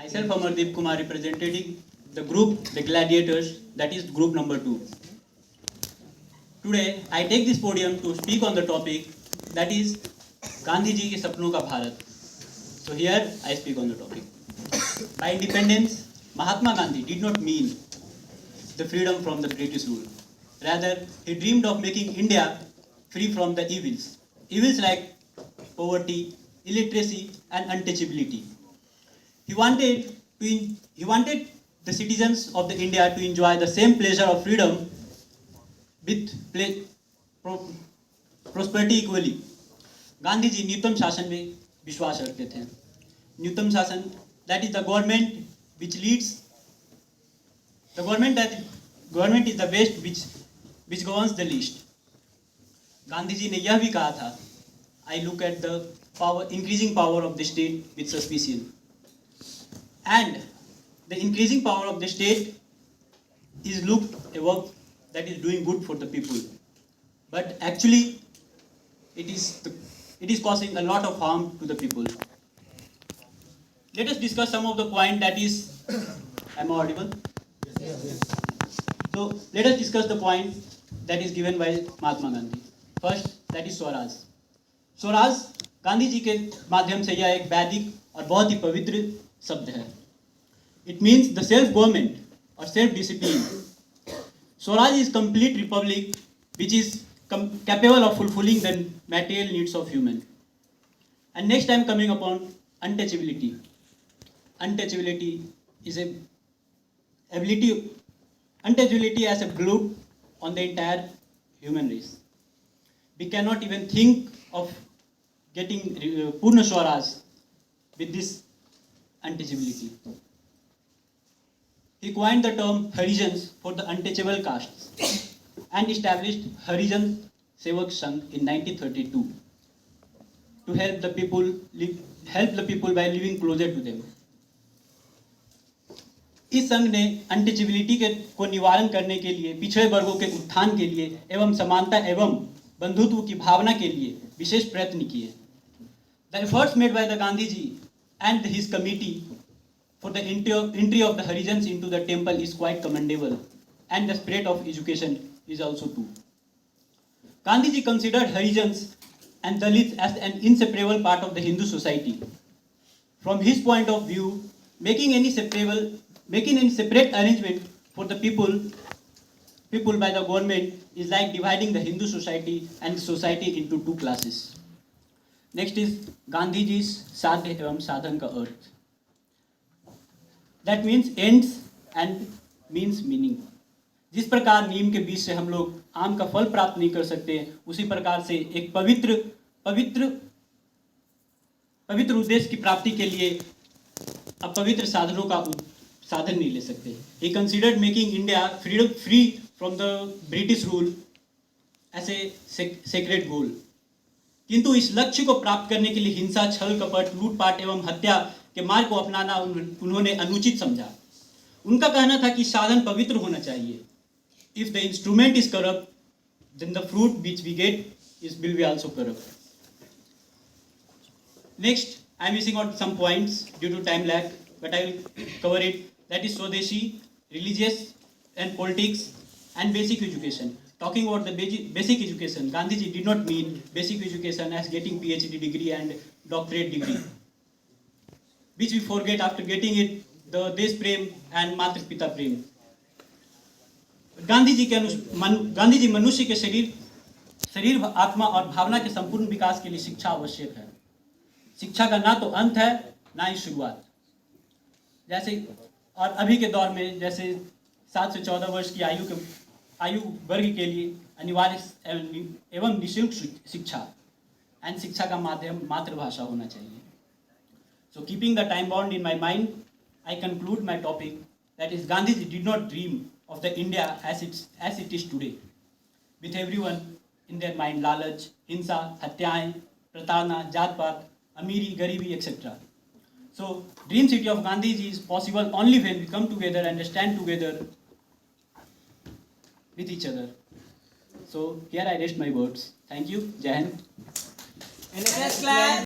Myself, Amardeep Kumar, representing the group, the Gladiators, that is group number 2. Today, I take this podium to speak on the topic that is Gandhi ji के सपनों का Bharat. So here I speak on the topic. By independence, Mahatma Gandhi did not mean the freedom from the British rule. Rather, he dreamed of making India free from the evils. Evils like poverty, illiteracy, and untouchability. He wanted the citizens of the India to enjoy the same pleasure of freedom with prosperity equally. Gandhi ji न्यूनतम शासन में विश्वास रखते थे. न्यूनतम शासन, that is the government which leads. The government is the best which governs the least. Gandhi ji ने यह भी कहा था, I look at the increasing power of the state with suspicion. And the increasing power of the state is looked a work that is doing good for the people, but actually it is causing a lot of harm to the people. Let us discuss some of the point that is. Am I audible? Yes. So let us discuss the point that is given by Mahatma Gandhi. First, that is Swaraj. Swaraj Gandhi ji के माध्यम से यह एक वैदिक और बहुत ही पवित्र शब्द है. It means the self government और self discipline. Swaraj is complete republic which is capable of fulfilling the material needs of human. And next I am coming upon untouchability. Untouchability is untouchability as a glue on the entire human race. We cannot even think of getting Purna Swaraj with this untouchability. He coined the term Harijans for the untouchable castes and established Harijan Sevak Sangh in 1932 to help the people by living closer to them. इस संघ ने untouchability को निवारण करने के लिए, पिछड़े वर्गों के उत्थान के लिए एवं समानता एवं बंधुत्व की भावना के लिए विशेष प्रयत्न किए. The efforts made by the Gandhi ji and his committee for the entry of the Harijans into the temple is quite commendable, and the spirit of education is also too. Gandhi ji considered Harijans and Dalits as an inseparable part of the Hindu society. From his point of view, making any separate arrangement for the people by the government is like dividing the Hindu society and society into two classes. Next is Gandhi ji's साध्य एवं साधन का अर्थ. That means ends and means meaning. जिस प्रकार नीम के बीज से हम लोग आम का फल प्राप्त नहीं कर सकते, उसी प्रकार से एक पवित्र उद्देश्य की प्राप्ति के लिए अपवित्र साधनों का साधन नहीं ले सकते. He considered making India free from the British rule as a sacred goal. किंतु इस लक्ष्य को प्राप्त करने के लिए हिंसा, छल कपट, लूटपाट एवं हत्या के मार्ग को अपनाना उन्होंने अनुचित समझा. उनका कहना था कि साधन पवित्र होना चाहिए. If the instrument is corrupt, then the fruit which we get will be also corrupt. Next, I am missing out some points due to time lag, but I will cover it. That is Swadeshi, religious and politics, and basic education. Talking about the basic education, Gandhi ji did not mean basic education as getting PhD degree and doctorate degree, which we forget after getting it, the Desh Prem and Matra Pita Prem. Gandhi ji मनुष्य के शरीर आत्मा और भावना के संपूर्ण विकास के लिए शिक्षा आवश्यक है. शिक्षा का ना तो अंत है ना ही शुरुआत. जैसे और अभी के दौर में जैसे 7 से 14 वर्ष की आयु वर्ग के लिए अनिवार्य एवं निःशुल्क शिक्षा एंड शिक्षा का माध्यम मातृभाषा होना चाहिए. So keeping the time bound in my mind, I conclude my topic, that is Gandhi ji did not dream of the India as it is today, with everyone in their mind लालच, हिंसा, हत्याएं, प्रताड़ना, जात पात, अमीरी, गरीबी, etc. So dream city of Gandhi ji is possible only when we come together and stand together with each other. So here I rest my words. Thank you. Jai Hind.